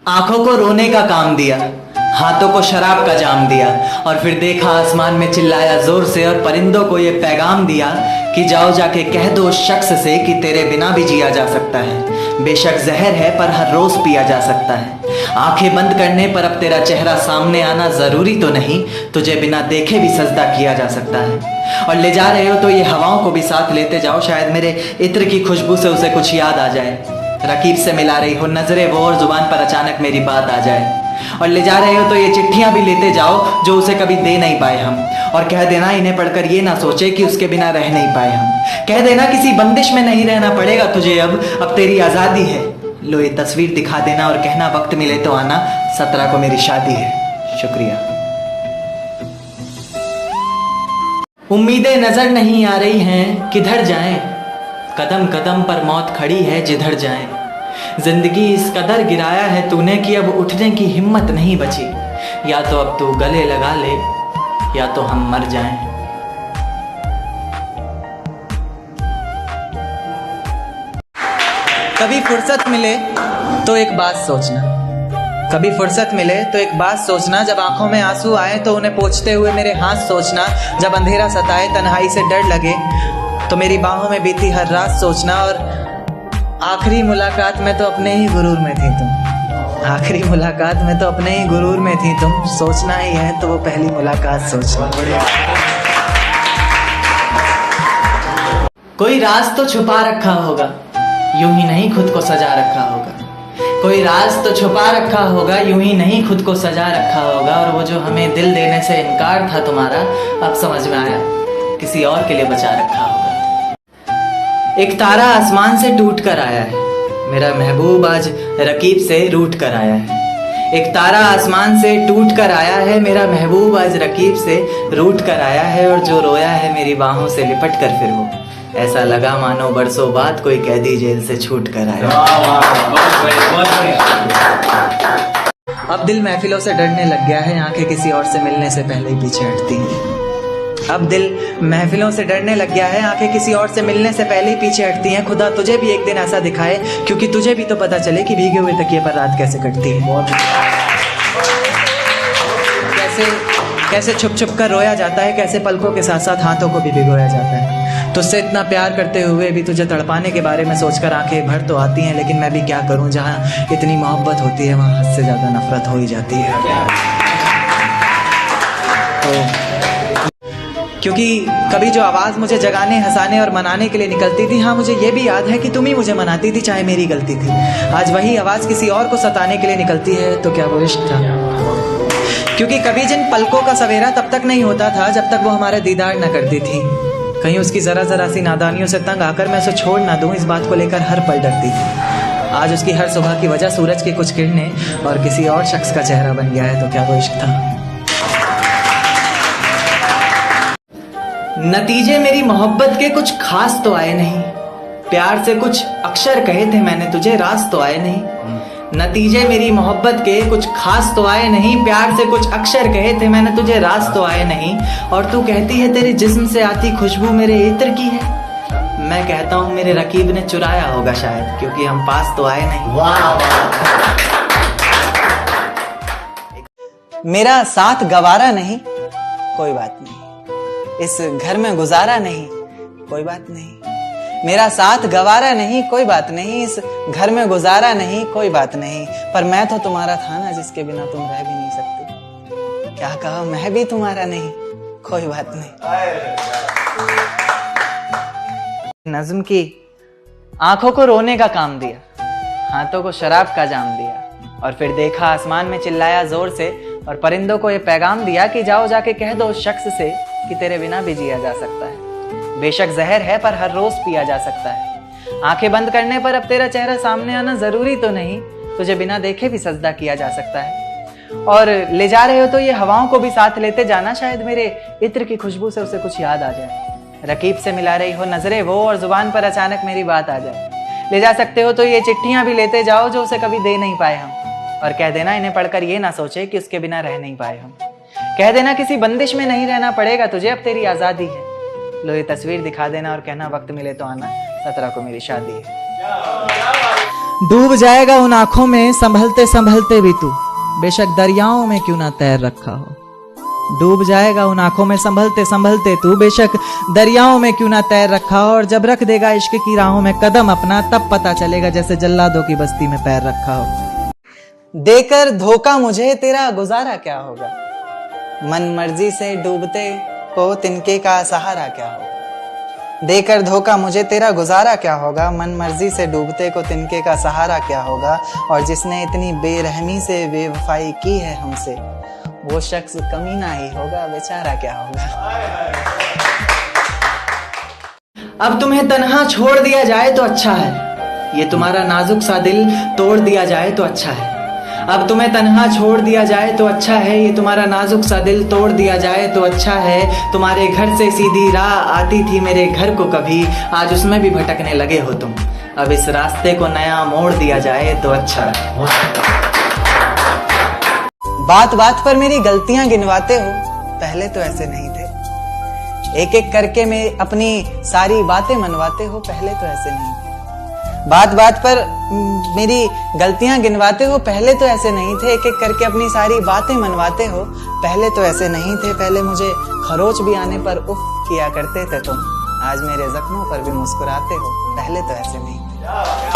आंखों को रोने का काम दिया, हाथों को शराब का जाम दिया, और फिर देखा आसमान में चिल्लाया जोर से और परिंदों को ये पैगाम दिया कि जाओ जाके कह दो उस शख्स से कि तेरे बिना भी जिया जा सकता है। बेशक जहर है पर हर रोज पिया जा सकता है। आंखें बंद करने पर अब तेरा चेहरा सामने आना जरूरी तो नहीं, तुझे बिना देखे भी सजदा किया जा सकता है। और ले जा रहे हो तो ये हवाओं को भी साथ लेते जाओ, शायद मेरे इत्र की खुशबू से उसे कुछ याद आ जाए। रकीब से मिला रही हो नजरें वो और जुबान पर अचानक मेरी बात आ जाए। और ले जा रहे हो तो ये चिट्ठियां भी लेते जाओ जो उसे कभी दे नहीं पाए हम, और कह देना इन्हें पढ़कर ये ना सोचे कि उसके बिना रह नहीं पाए हम। कह देना किसी बंदिश में नहीं रहना पड़ेगा तुझे, अब तेरी आज़ादी है। लो ये तस्वीर दिखा देना और कहना वक्त मिले तो आना, 17 को मेरी शादी है। शुक्रिया। उम्मीदें नजर नहीं आ रही हैं, किधर जाएं? कदम कदम पर मौत खड़ी है जिधर जाएं। जिंदगी इस कदर गिराया है तूने कि अब उठने की हिम्मत नहीं बची। या तो अब तू गले लगा ले या तो हम मर जाएं। कभी फुर्सत मिले तो एक बात सोचना, कभी फुर्सत मिले तो एक बात सोचना, जब आंखों में आंसू आए तो उन्हें पोंछते हुए मेरे हाथ सोचना, जब अंधेरा सताए तन्हाई से डर लगे तो मेरी बाहों में बीती हर रात सोचना। और आखिरी मुलाकात में तो अपने ही गुरूर में थी तुम, आखिरी मुलाकात में तो अपने ही गुरूर में थी तुम। सोचना ही है तो वो पहली मुलाकात सोचना। कोई राज तो छुपा रखा होगा, यूं ही नहीं खुद को सजा रखा होगा। कोई राज तो छुपा रखा होगा, यूं ही नहीं खुद को सजा रखा होगा। और वो जो हमें दिल देने से इनकार था तुम्हारा, अब समझ में आया किसी और के लिए बचा रखा होगा। एक तारा आसमान से टूट कर आया है, मेरा महबूब आज रकीब से रूठ कर आया है। एक तारा आसमान से टूट कर आया है, मेरा महबूब आज रकीब से रूठ कर आया है। और जो रोया है मेरी बाहों से लिपट कर फिर वो, ऐसा लगा मानो बरसों बाद कोई कैदी जेल से छूट कर आया। अब दिल महफिलों से डरने लग गया है, आंखें किसी और से मिलने से पहले ही पीछे हटती हैं। अब दिल महफिलों से डरने लग गया है, आंखें किसी और से मिलने से पहले ही पीछे हटती हैं। खुदा तुझे भी एक दिन ऐसा दिखाए, क्योंकि तुझे भी तो पता चले कि भीगे हुए तकिए पर रात कैसे कटती है। कैसे छुप छुप कर रोया जाता है, कैसे पलकों के साथ साथ हाथों को भी भिगोया जाता है। तुझसे इतना प्यार करते हुए भी तुझे तड़पाने के बारे में सोचकर आंखें भर तो आती हैं, लेकिन मैं भी क्या करूं, जहां इतनी मोहब्बत होती है वहां हद से ज्यादा नफरत हो ही जाती है। तो क्योंकि कभी जो आवाज़ मुझे जगाने, हंसाने और मनाने के लिए निकलती थी, हाँ मुझे ये भी याद है कि तुम ही मुझे मनाती थी चाहे मेरी गलती थी। आज वही आवाज़ किसी और को सताने के लिए निकलती है, तो क्या वो इश्क था? क्योंकि कभी जिन पलकों का सवेरा तब तक नहीं होता था जब तक वो हमारा दीदार न करती थी। कहीं उसकी ज़रा ज़रा सी नादानियों से तंग आकर मैं उसे छोड़ ना दूँ, इस बात को लेकर हर पल डरती थी। आज उसकी हर सुबह की वजह सूरज की कुछ किरणें और किसी और शख्स का चेहरा बन गया है, तो क्या वो इश्क था? नतीजे मेरी मोहब्बत के कुछ खास तो आए नहीं, प्यार से कुछ अक्षर कहे थे मैंने तुझे, राज तो आए नहीं। नतीजे मेरी मोहब्बत के कुछ खास तो आए नहीं, प्यार से कुछ अक्षर कहे थे मैंने तुझे, राज तो आए नहीं। और तू कहती है तेरे जिस्म से आती खुशबू मेरे इत्र की है, मैं कहता हूँ मेरे रकीब ने चुराया होगा शायद, क्योंकि हम पास तो आए नहीं। मेरा साथ गवारा नहीं, कोई बात नहीं, इस घर में गुजारा नहीं, कोई बात नहीं। मेरा साथ गवारा नहीं, कोई बात नहीं, इस घर में गुजारा नहीं, कोई बात नहीं। पर मैं तो तुम्हारा था ना जिसके बिना तुम रह भी नहीं सकते। क्या कहा, मैं भी तुम्हारा नहीं, कोई बात नहीं। नज्म की आंखों को रोने का काम दिया, हाथों को शराब का जाम दिया, और फिर देखा आसमान में चिल्लाया जोर से और परिंदों को ये पैगाम दिया कि जाओ जाके कह दो उस शख्स से कि तेरे बिना भी जिया जा सकता है। बेशक जहर है पर हर रोज पिया जा सकता है। आंखें बंद करने पर अब तेरा चेहरा सामने आना जरूरी तो नहीं, तुझे बिना देखे भी सजदा किया जा सकता है। और ले जा रहे हो तो ये हवाओं को भी साथ लेते जाना, शायद मेरे इत्र की खुशबू से उसे कुछ याद आ जाए। रकीब से मिला रही हो नजरें वो और जुबान पर अचानक मेरी बात आ जाए। ले जा सकते हो तो ये चिट्ठियां भी लेते जाओ जो उसे कभी दे नहीं पाए हम, और कह देना इन्हें पढ़कर ये ना सोचे कि उसके बिना रह नहीं पाए हम। कह देना किसी बंदिश में नहीं रहना पड़ेगा तुझे, अब तेरी आज़ादी है। लो ये तस्वीर दिखा देना और कहना वक्त मिले तो आना, 17 को मेरी शादी है। डूब जाएगा उन आंखों में संभलते संभलते भी तू, बेशक दरियाओं में क्यों ना तैर रखा हो। डूब जाएगा उन आंखों में संभलते संभलते तू, बेशक दरियाओं में क्यों ना तैर रखा हो। और जब रख देगा इश्क की राहों में कदम अपना, तब पता चलेगा जैसे जल्लादों की बस्ती में पैर रखा हो। देकर धोखा मुझे तेरा गुजारा क्या होगा, मन मर्जी से डूबते को तिनके का सहारा क्या होगा। देकर धोखा मुझे तेरा गुजारा क्या होगा, मन मर्जी से डूबते को तिनके का सहारा क्या होगा। और जिसने इतनी बेरहमी से बेवफाई की है हमसे, वो शख्स कमीना ही होगा, बेचारा क्या होगा। अब तुम्हें तन्हा छोड़ दिया जाए तो अच्छा है, ये तुम्हारा नाजुक सा दिल तोड़ दिया जाए तो अच्छा है। अब तुम्हें तन्हा छोड़ दिया जाए तो अच्छा है, ये तुम्हारा नाजुक सा दिल तोड़ दिया जाए तो अच्छा है। तुम्हारे घर से सीधी राह आती थी मेरे घर को कभी, आज उसमें भी भटकने लगे हो तुम। अब इस रास्ते को नया मोड़ दिया जाए तो अच्छा है। बात बात पर मेरी गलतियां गिनवाते हो, पहले तो ऐसे नहीं थे। एक एक करके मैं अपनी सारी बातें मनवाते हो, पहले तो ऐसे नहीं थे। बात बात पर मेरी गलतियां गिनवाते हो, पहले तो ऐसे नहीं थे। एक एक करके अपनी सारी बातें मनवाते हो, पहले तो ऐसे नहीं थे। पहले मुझे खरोच भी आने पर उफ किया करते थे तुम, आज मेरे जख्मों पर भी मुस्कुराते हो, पहले तो ऐसे नहीं थे।